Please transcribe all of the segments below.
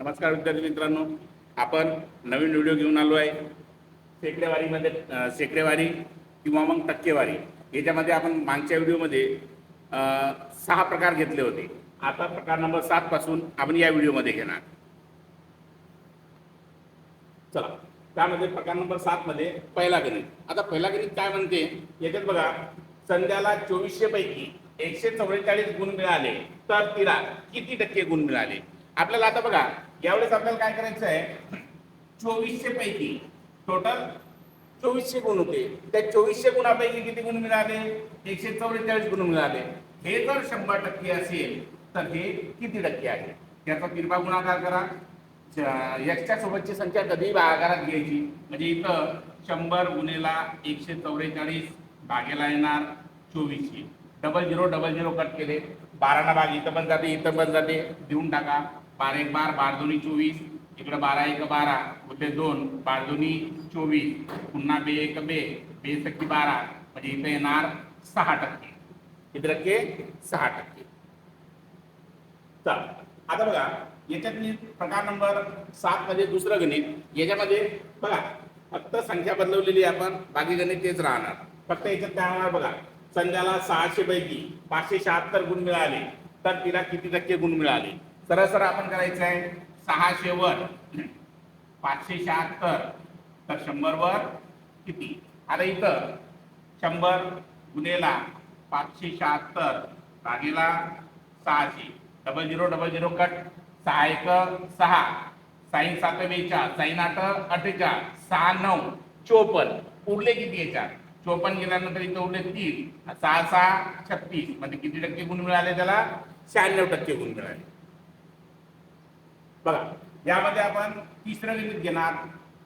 नमस्कार विद्यार्थी मित्रांनो, आपण नवीन व्हिडिओ घेऊन आलो आहे. शेकडेवारीमध्ये शेकडेवारी किंवा मग टक्केवारी याच्यामध्ये आपण मागच्या व्हिडिओमध्ये 6 प्रकार घेतले होते. आता प्रकार नंबर 7 पासून आपण या व्हिडिओमध्ये घेणार. चला, त्यामध्ये प्रकार नंबर 7 मध्ये पहिला गणित. आता पहिला गणित काय म्हणते याच्यात बघा, संध्याला 2400 पैकी 144 गुण मिळाले तर तिला किती टक्के गुण मिळाले. आपल्याला आता बघा, यावेळेस आपल्याला काय करायचं आहे, 2400 पैकी टोटल 2400 गुण होते. त्या 2400 गुणापैकी किती गुण मिळाले, 144 गुण मिळाले. हे जर 100% असेल तर हे किती टक्के आहे, त्याचा तिरपा गुणाकार करा. एक्सच्या सोबतची संख्या कधी भागाकारात घ्यायची, म्हणजे इथं 100 गुणेला 144 भागेला येणार 2400. डबल झिरो कट केले, 12 ना भाग इथं पण जाते इथं पण जाते, देऊन टाका. 12 1 12, 12 2 24, इकडे 12 1 12, उरले 2, 12 2 24, पुन्हा 2 1 2, 2 सख्खी 12, म्हणजे इथं येणार 6%. किती टक्के? 6%. चल, आता बघा याच्यात मी प्रकार नंबर 7 मध्ये दुसरं गणित. याच्यामध्ये बघा फक्त संख्या बदलवलेली आपण, बाकी गणित तेच राहणार. फक्त याच्यात काय होणार बघा, संध्याला 600 पैकी 576 गुण मिळाले तर तिला किती टक्के गुण मिळाले. सरळ सरळ आपण करायचं आहे, 600 वर 576 तर 100 वर किती. आता इथं 100 गुणेला 576 भागेला 600, डबल झिरो कट, 6 1 6, साईन 7 42, साईन 8 48, 6 9 54, उरले किती याच्यात 54 गेल्यानंतर इथं उरले 3, 6 6 36, म्हणजे किती टक्के गुण मिळाले त्याला, 96% गुण मिळाले. बघा यामध्ये आपण तिसरं गणित घेणार.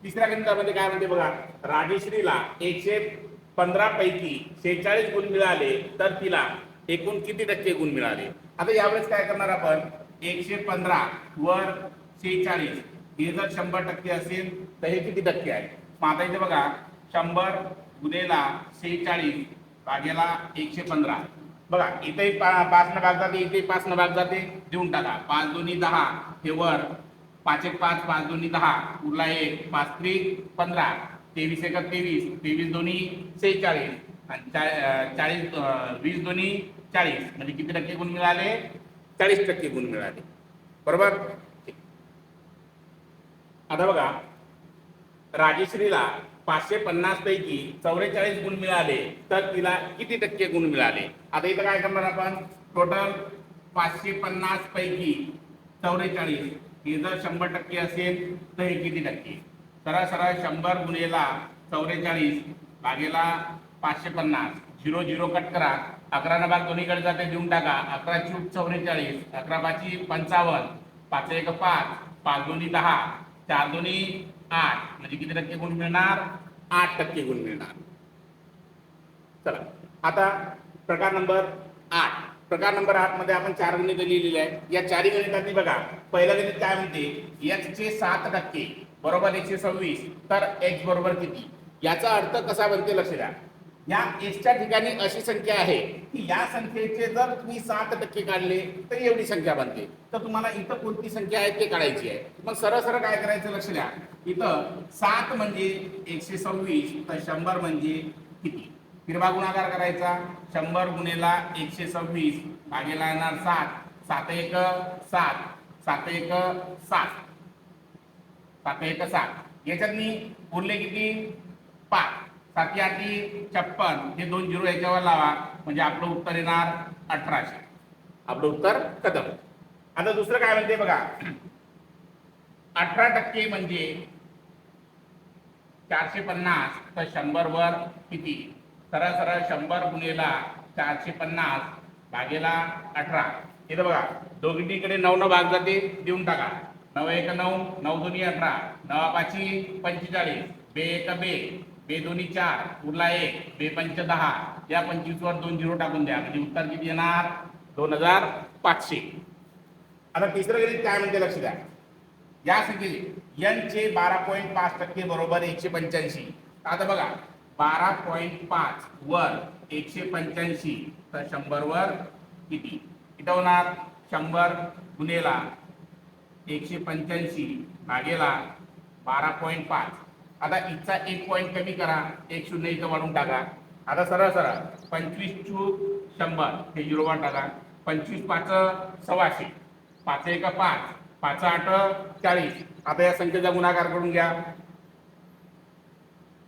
तिसऱ्या गणितामध्ये काय म्हणते बघा, राजेश्रीला 115 पैकी 46 गुण मिळाले तर तिला एकूण किती टक्के गुण मिळाले. आता यावेळेस काय करणार आपण, 115 वर 46 हे जर 100% असेल तर हे किती टक्के आहे. मग आता इथे बघा, 100 गुणेला 46 भागेला 115. बघा इथे 5 न भाग जाते, इथे 5 न भाग जाते, देऊन टाका. 5 2 10, हे वर 5 1 5, 5 2 10, उरला 1, 5 3 15, 23 1 23, 23 2 46, आणि 40 20 2 40, म्हणजे किती टक्के गुण मिळाले, 40% गुण मिळाले. बरोबर. आता बघा, राजेश्रीला 550 पैकी 44 गुण मिळाले तर तिला किती टक्के गुण मिळाले. आता इथं काय करणार आपण, टोटल 550 पैकी 44 हे जर 100% असेल तर हे किती टक्के. सरळ सरळ 100 गुणेला 44 भागेला 550, 0 कट करा, 11 ना भाग दोन्हीकडे जाते, देऊन टाका. 11 चूक 44, 11 5 55, 5 1 5, 5 2 10, 4 2 8, म्हणजे किती टक्के गुण मिळणार, 8% गुण मिळणार. चला, आता प्रकार नंबर 8. प्रकार नंबर 8 मध्ये आपण 4 गणित लिहिलेली आहे. या 4 गणितांनी बघा, पहिलं गणित काय म्हणते, x चे 7% बरोबर 126 तर x बरोबर किती. याचा अर्थ कसा बनते लक्ष द्या. या एक्सच्या ठिकाणी अशी संख्या आहे की या संख्येचे जर तुम्ही 7% काढले तर एवढी संख्या बनते. तर तुम्हाला इथं कोणती संख्या आहे ते काढायची आहे. मग सरळ सरळ काय करायचं लक्ष द्या, इथं 7 म्हणजे 126 तर 100 म्हणजे किती. तिरपा गुणाकार करायचा, 100 गुणेला 126 भागेला येणार 7, 7 1 7, 7 1 7, 7 1 7, याच्यात मी उरले किती 5, 7 8 56, हे 2 0 याच्यावर लावा, म्हणजे आपलं उत्तर येणार 1800. आपलं उत्तर खतम. आता दुसरं काय म्हणते बघा, 18% म्हणजे 450 तर 100 वर किती. सरळ सरळ 100 गुणेला 450 भागेला 18. इथं बघा दोघीकडे 9 न भाग जाते, देऊन टाका. 9 1 9, 9 2 18, 9 5 45, 2 1 2, 2 2 4, उरला 1, 2 5 10, या 25 वर 2 0 टाकून द्या, म्हणजे उत्तर किती येणार 2500. आता तिसरं गणित काय म्हणते लक्ष द्या. या संख्येचे n चे 12.5% बरोबर 185. आता बघा 12.5 वर 185 तर 100 वर किती. इथं होणार 100 गुणेला 185 भागेला 12.5. आता इथचा 1 पॉईंट कमी करा, 1 शून्य इथं वाढून टाका. आता सरळ सरळ 25 चूक 100 हे 0 वर टाका. 25 5 सव्वाशे, 5 1 5, 5 8 40. आता या संख्येचा गुणाकार करून घ्या.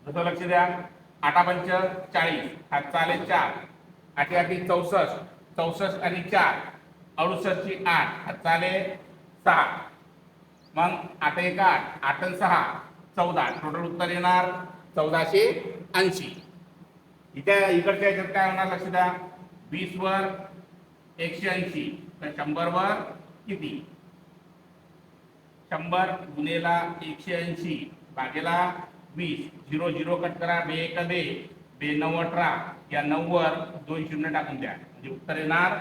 जसं लक्ष द्या, 8 पंच 40, हातचा आले 4, 8 8 64, 64 आणि 4 68 ची 8, हातचा आले 6. मग 8 1 8, 8 आणि 6 14. टोटल उत्तर येणार 1480. इथे इकडच्या याच्यात काय होणार लक्ष द्या, 20 वर 180 तर 100 वर किती, 100 गुणेला 180 भागेला 20. 0 0 कट करा, 2 1 2, 2 9 18. या 9 वर 2 शून्य टाकून द्या म्हणजे उत्तर येणार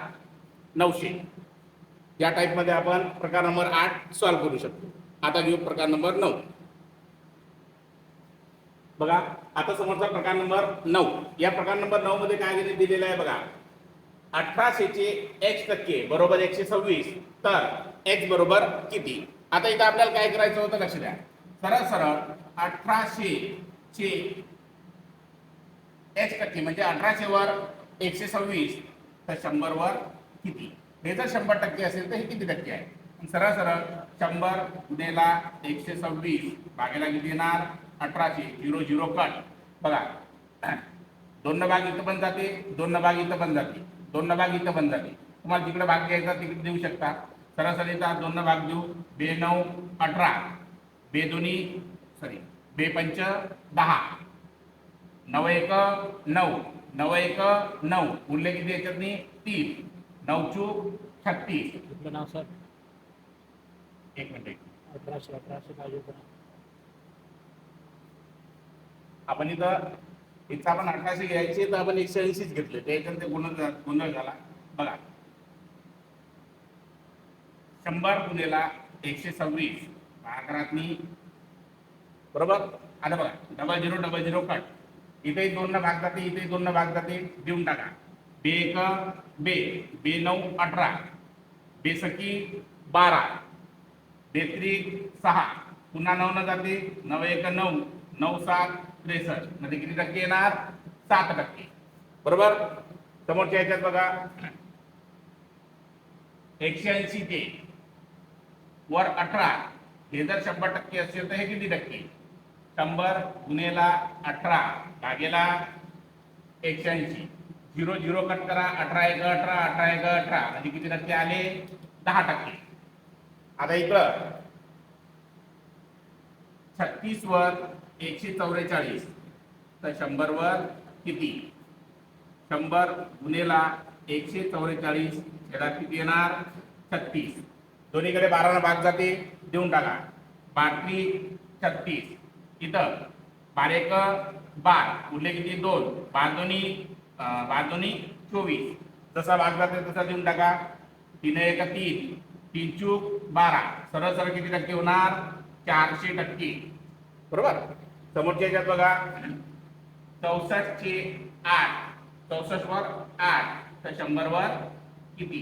900. या टाइप मध्ये आपण प्रकार नंबर 8 सॉल्व्ह करू शकतो. आता घेऊ प्रकार नंबर 9. बघा आता समोरचा प्रकार नंबर 9. या प्रकार नंबर 9 मध्ये काय दिलेलं आहे बघा, 1800 चे x टक्के बरोबर 126 तर x बरोबर किती. आता इथं आपल्याला काय करायचं होतं लक्ष द्या, सरळ सरळ 1800 चे x टक्के म्हणजे 1800 वर 126 तर 100 वर किती. हे जर 100% असेल तर हे किती टक्के आहे. सरळ सरळ 100 गुणेला 126 भागेला किती येणार 1800. 0 0 कट बघा, 2 भाग इथं पण जाते, 2 भाग इथं पण जाते, 2 भाग इथं पण जाते. तुम्हाला जिकडे भाग घ्यायचा तिकडे देऊ शकता. सरळ सरळ इथं 2 भाग देऊ, 2 9 18, 2 2 सॉरी 2 पंच 10, 9 1 9, 9 1 9 उरले किती याच्यात 3, 9 चूक 36. आपलं नाव सर, एक मिनिट 1800 पाहिजे होतं. आपण इथं आपण 1800 घ्यायचे तर आपण 180 घेतले, त्याच्यात ते गोंधळ झाला. बघा 100 गुणेला 126 भागाकारातनी बरोबर. आता बघा डबल झिरो कट, इथे 2 भाग जाते, इथे 2 भाग जाते, देऊन टाका. 2 1 2, 2 9 18, 2 सकी 12, 2 3 6, पुन्हा 9 न जाते, 9 1 9, 9 7 63 म्हणजे किती टक्के येणार 7%. बरोबर. समोरच्या याच्यात बघा 180 चे वर 18 हे जर 100% असेल तर हे किती टक्के, 100 गुणेला 18 भागेला 180. 0 0 कट करा, 18 1 18, 18 1 18 म्हणजे किती टक्के आले 10%. आता इकडं 36 वर 144 तर 100 वर किती, 100 गुणेला 144 याला किती येणार 36. दोन्हीकडे 12 ना भाग जाते, देऊन टाका. 12 36, इथं 12 1 12 उरले किती 2, 12 2 24. जसा भाग जाते तसा देऊन टाका. 3 1 3, 3 चूक 12. सरळ सरळ किती टक्के होणार 400%. बरोबर. समोरच्या याच्यात बघा 64 चे 8, 64 वर 8 तर 100 वर किती,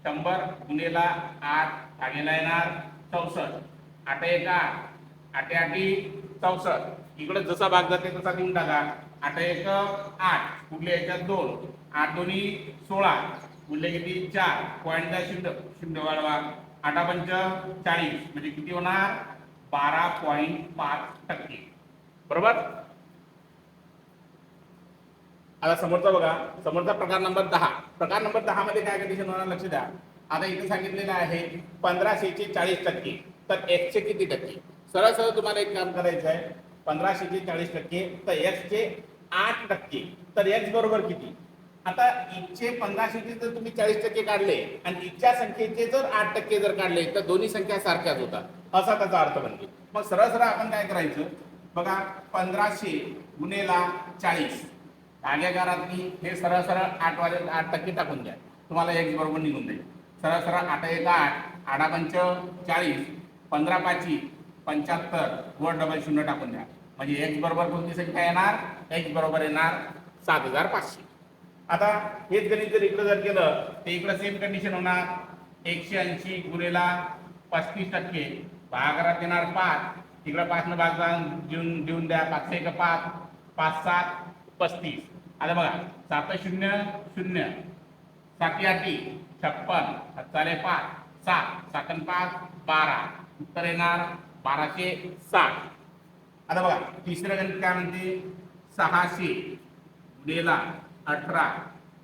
100 गुणेला 8 भागेला येणार 64. 8 1 8, 8 8 64. इकडे जसा भाग जाते तसा देऊन टाका. 8 1 8 पुढल्या याच्यात 2, 8 2 16 पुढले किती 4 पॉईंट द्या, शून्य वाढवा. 8 पंच 40 म्हणजे किती होणार 12.5%. बरोबर. आता समोरचा बघा, समोरचा प्रकार नंबर 10. प्रकार नंबर 10 मध्ये काय कंडिशन होणार लक्ष द्या. आता इथे सांगितलेलं आहे 1500 चे 40% तर x चे किती टक्के. सरळ सरळ तुम्हाला एक काम करायचं आहे, 1500 चे 40% तर x चे 8% तर x बरोबर किती. आता इथचे 1500 चे जर तुम्ही 40% काढले आणि इथच्या संख्येचे जर 8% जर काढले तर दोन्ही संख्या सारख्याच होतात, असा त्याचा अर्थ बनतो. मग सरळ सरळ आपण काय करायचं बघा, 1500 गुणेला 40 भागाकारातनी हे सरळ सरळ 8% टाकून द्या, तुम्हाला x बरोबर निघून जाईल. सरळ सरळ 8 1 8, 8 पंच 40, 15 5 75 वर डबल शून्य टाकून द्या म्हणजे x बरोबर कोणती संख्या येणार, x बरोबर येणार 7500. आता हेच गणित जर इकडे जर केलं तर इकडे सेम कंडिशन होणार. 180 गुणेला 35%, भागाकारात येणार 5, तिकडे 5 न भाग देऊन द्या, 5 एक 5, 5 7 35. आता बघा 7 0 0, 7 8 56, 7 5 7, 7 5 12, उत्तर येणार 1260. आता बघा तिसरं गणित काय म्हणते, 600 गुणिले 18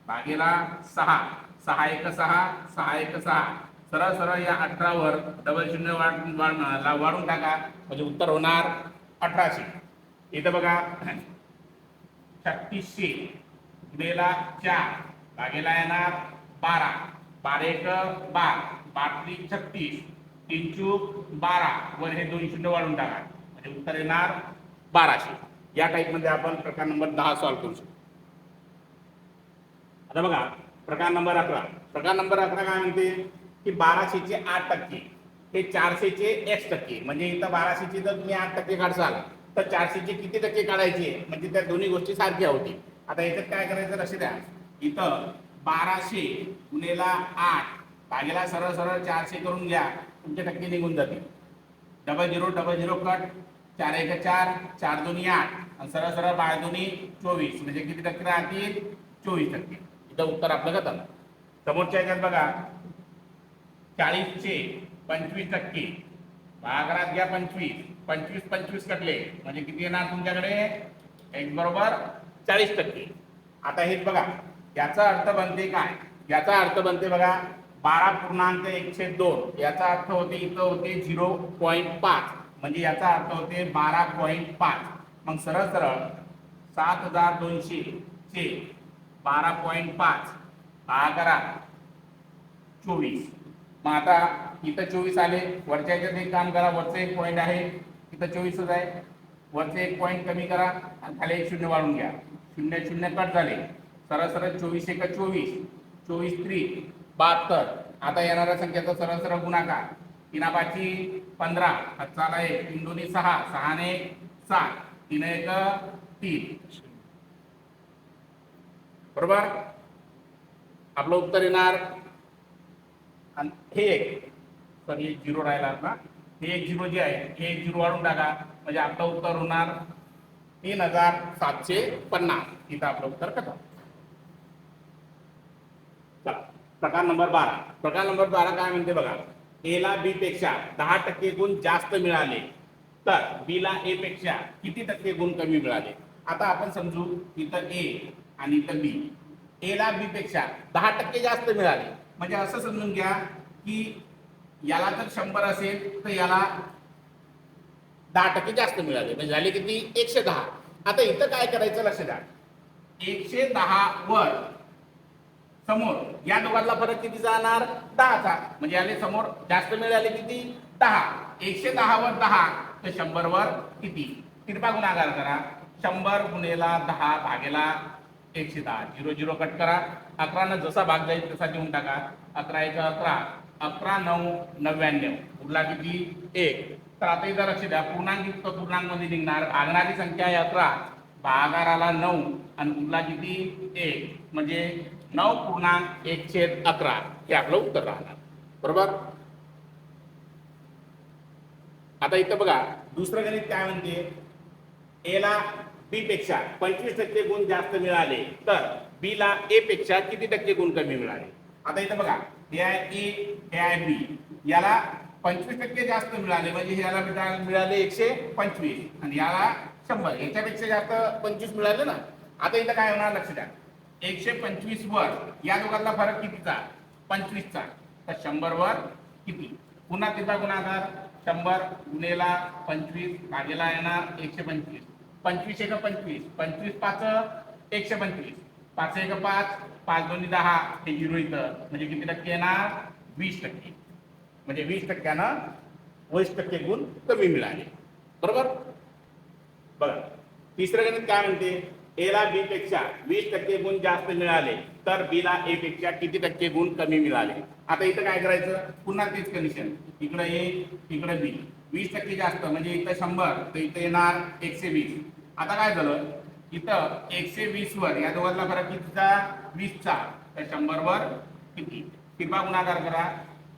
भागेला 6, 6 1 6, 6 1 6. सरळ सरळ या 18 वर डबल शून्य वाढून टाका, म्हणजे उत्तर होणार 1800. इथं बघा 3600 गुणिले 4 भागेला येणार 12, 12 1 12, 12 36, 3 चूक 12, वर हे 2 शून्य वाढून टाका, म्हणजे उत्तर येणार 1200. या टाइप मध्ये आपण प्रकार नंबर 10 सॉल्व्ह करू शकतो. आता बघा प्रकार नंबर 11. प्रकार नंबर 11 काय म्हणते की 1200 चे 8% हे 400 चे x टक्के, म्हणजे इथं 1200 चे जर तुम्ही 8% काढसाल तर 400 चे किती टक्के काढायचे, म्हणजे त्या दोन्ही गोष्टी सारख्या होतील. आता याच्यात काय करायचं लक्ष द्या, इथं 1200 गुणिले 8 भागेला सरळ सरळ 400 करून घ्या, तुमचे टक्के निघून जातील. डबल झिरो कट, 4 1 4, 4 2 8, आणि सरळ सरळ 12 2 24, म्हणजे किती टक्के राहतील, 24%. इथं उत्तर आपलं खतम. समोरच्या याच्यात बघा 40 चे 25%, भागाकारात घ्या 25, 25 25 कटले, म्हणजे किती येणार तुमच्याकडे, x बरोबर 40%. आता हेच बघा याचा अर्थ बनते काय, याचा अर्थ बनते बघा 12.1/2, याचा अर्थ होते इथं होते 0.5, म्हणजे याचा अर्थ होते 12.5. मग सरळ सरळ 7200 चे 12.5 भागाकारात 24. मग आता इथं 24 आले, वरच्या याच्यात एक काम करा, वरचं एक पॉईंट आहे इथं 24च आहे, वरचे एक पॉईंट कमी करा आणि खाली एक शून्य वाढून घ्या, 0 0 कट झाले, सरळ सरळ 24 1 24, 24 3 72. आता येणाऱ्या संख्येचा सरळ सरळ गुणाकार, 3 5 15, 7 1, 3 2 6, 6 ने 7, 3 1 3, बरोबर. आपलं उत्तर येणार, आणि हे एक सॉरी एक झिरो राहिला आपला, हे एक झिरो जे आहे हे एक झिरो वाढून टाका, म्हणजे आपलं उत्तर होणार 3750. इथं आपलं उत्तर खतम. चला प्रकार नंबर 12. प्रकार नंबर 12 काय म्हणते बघा, ए ला बी पेक्षा 10% गुण जास्त मिळाले तर बी ला ए पेक्षा किती टक्के गुण कमी मिळाले. आता आपण समजू इथं ए आणि इथं बी, ए ला बी पेक्षा 10% जास्त मिळाले, म्हणजे असं समजून घ्या की याला जर 100 असेल तर याला 10% जास्त मिळाले, म्हणजे झाले किती, 110. आता इथं काय करायचं लक्ष द्या, 110 वर समोर या दोघांना फरक किती जाणार, 10चा, म्हणजे याले समोर जास्त मिळाले किती, 10. 110 वर 10 तर 100 वर किती, तिरपा गुणाकार करा, 100 गुणिले 10 भागेला 110, 0 0 कट करा, 11 न जसा भाग जाईल तसा देऊन टाका, 11 1 11, 11 9 99, उरला किती 1. तर आता इथं लक्ष द्या, पूर्णांक युक्त पूर्णांक मध्ये निघणार, भागणारी संख्या आहे 11, भागाकाराला 9 आणि उरला किती 1, म्हणजे 9.1/11 हे आपलं उत्तर राहणार, बरोबर. आता इथं बघा दुसरं गणित काय म्हणते, ए ला बी पेक्षा 25% गुण जास्त मिळाले तर बी ला ए पेक्षा किती टक्के गुण कमी मिळाले. आता इथं बघा हे आहे ए, हे आहे बी, याला 25% जास्त मिळाले, म्हणजे याला मिळाले 125 आणि याला 100, याच्यापेक्षा जास्त 25 मिळाले ना. आता इथं काय होणार लक्ष द्या, 125 वर या दोघांना फरक कितीचा, 25चा, तर 100 वर किती, पुन्हा तिचा गुणाकार, 100 गुणिले 25 भागेला येणार 125, 25 1 25, 25 5 125, 5 1 5, 5 2 10, हे 0 इथं, म्हणजे किती टक्के येणार, 20%, म्हणजे 20%नं 20% गुण कमी मिळाले, बरोबर. बघा तिसरं गणित काय म्हणते, ए ला बी पेक्षा 20% गुण जास्त मिळाले तर बी ला ए पेक्षा किती टक्के गुण कमी मिळाले. आता इथं काय करायचं, पुन्हा तेच कंडिशन, इकडे ए इकडे बी, 20% जास्त म्हणजे इथं 100 तर इथं येणार 120. आता काय झालं, इथं 120 वर या दोघांना फरक कितीचा, 20चा, तर 100 वर किती, किंवा गुणाकार करा,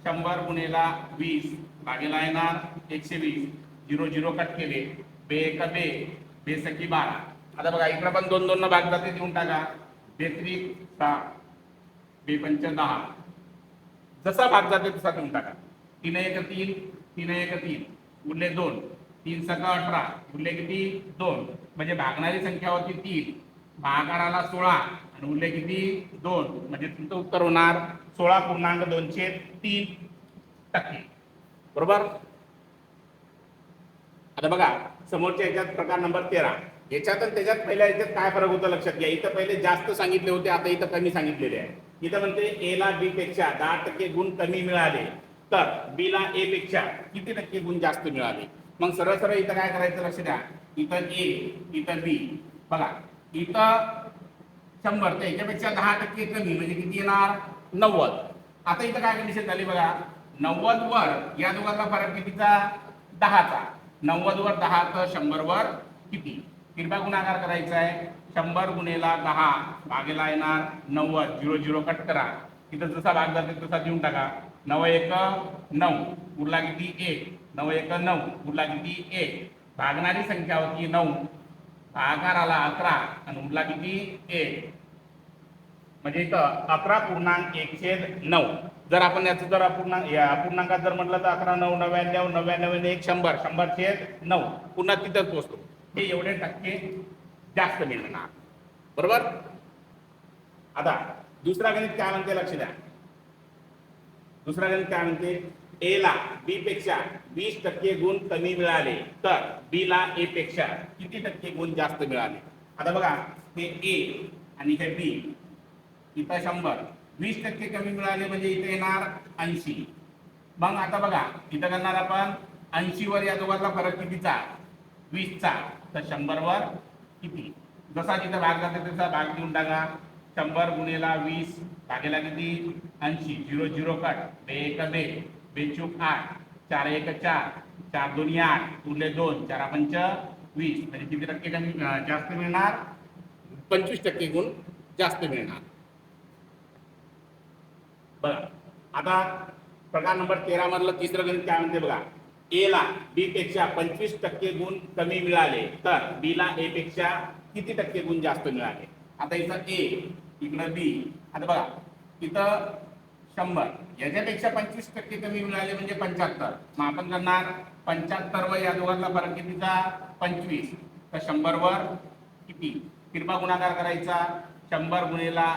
100 गुणेला 20 भागेला येणार 120. 0 0 कट केले. बे एक बे, बे सकी 12. आता बघा इकडे पण 2 2 न भाग जाते देऊन टाका. बे त्रिक 6, बे पंच 10. जसा भाग जाते तसा देऊन टाका. 3 1 3, 3 1 3 उरले 2, 3 सका 18 उरले किती 2. म्हणजे भागणारी संख्या होती 3, भागाकाराला 16 आणि उरले किती 2. म्हणजे तुमचं उत्तर होणार 16.203%. बरोबर. आता बघा समोरच्या याच्यात प्रकार नंबर 13. याच्यात आणि त्याच्यात पहिल्या याच्यात काय फरक होता लक्षात घ्या. इथं पहिले जास्त सांगितले होते, आता इथं कमी सांगितलेले आहे. इथं म्हणते ए ला बी पेक्षा 10% गुण कमी मिळाले तर बी ला ए पेक्षा किती टक्के गुण जास्त मिळाले. मग सरळ सरळ इथं काय करायचं लक्ष द्या. इथं ए इथं बी. बघा इथं 100 तर याच्यापेक्षा 10% कमी म्हणजे किती येणार 90. आता इथं काय कंडिशन झाली बघा. 90 वर या दोघांचा फरक कितीचा 10चा. 90 वर 10 तर 100 वर किती. किरपा गुणाकार करायचा आहे. 100 गुणेला 10 भागेला येणार 90. 0 0 कट करा. इथं जसा भाग जाते तसा देऊन टाका. 9 1 9 उरला किती 1. 9 1 9 उरला किती 1. भागणारी संख्या होती 9, भागाकार आला 11 आणि उरला किती 1. म्हणजे इथं 11.1/9. जर आपण याचं जर अपूर्णांकात जर म्हटलं तर 11 9 99 99 1 100 100/9 पुन्हा तिथंच पोहोचतो. हे एवढे टक्के जास्त मिळणार. बरोबर. आता दुसरा गणित काय म्हणते लक्ष द्या. दुसरा गणित काय म्हणते. ए ला बी पेक्षा 20% गुण कमी मिळाले तर बी ला ए पेक्षा किती टक्के गुण जास्त मिळाले. आता बघा हे ए आणि हे बी. इथं 100 20% कमी मिळाले म्हणजे इथे येणार 80. मग आता बघा इथं करणार आपण 80 वर या दोघांचा फरक कितीचा 20चा तर 100 वर किती. जसा तिथं भाग जाते तसा भाग देऊन टाका. 100 गुणेला 20 भागेला किती 80. 0 0 कट. बे एक बे, बेचूक 8, 4 1 4, 4 2 8 उरले 2, 4 5 20. म्हणजे किती टक्के कमी जास्त मिळणार 25% गुण जास्त मिळणार. बघा आता प्रकार नंबर 13 मधलं तिसरं गणित काय म्हणते बघा. ए ला बी पेक्षा 25% गुण कमी मिळाले तर बी ला ए पेक्षा किती टक्के गुण जास्त मिळाले. आता इथं ए इकडं बी. आता बघा इथं 100 याच्यापेक्षा 25% कमी मिळाले म्हणजे 75. मग आपण करणार 75 वर या दोघांचा फरक कितीचा 25 तर 100 वर किती. किरपा गुणाकार करायचा. 100 गुणेला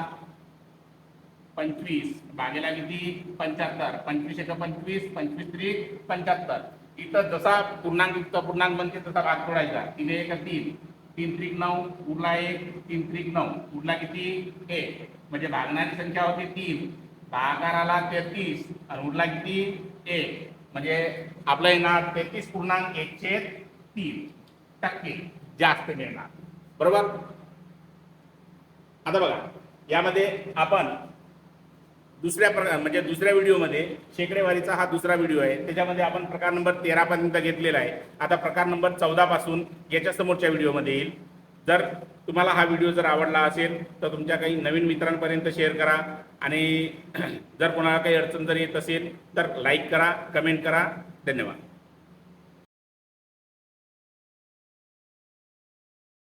25 भागेला किती 75. 25 1 25 25 3 75. इथं जसा पूर्णांक युक्त पूर्णांक बनते तसा भाग तोडायचा. 3 1 3 3 3 9 उरला 1 3 3 9 उरला किती 1. म्हणजे भागणारी संख्या होती 3, भागाकार आला 33 आणि उरला किती 1. म्हणजे आपलं येणार 33.1/3% जास्त मिळणार. बरोबर. आता बघा यामध्ये आपण म्हणजे दुसऱ्या व्हिडिओमध्ये शेकडेवारीचा हा दुसरा व्हिडिओ आहे. त्याच्यामध्ये आपण प्रकार नंबर 13 पर्यंत घेतलेला आहे. आता प्रकार नंबर 14 पासून याच्या समोरच्या व्हिडिओमध्ये येईल. जर तुम्हाला हा व्हिडिओ जर आवडला असेल तर तुमच्या काही नवीन मित्रांपर्यंत शेअर करा आणि जर कोणाला काही अडचण जर येत असेल तर लाईक करा, कमेंट करा. धन्यवाद.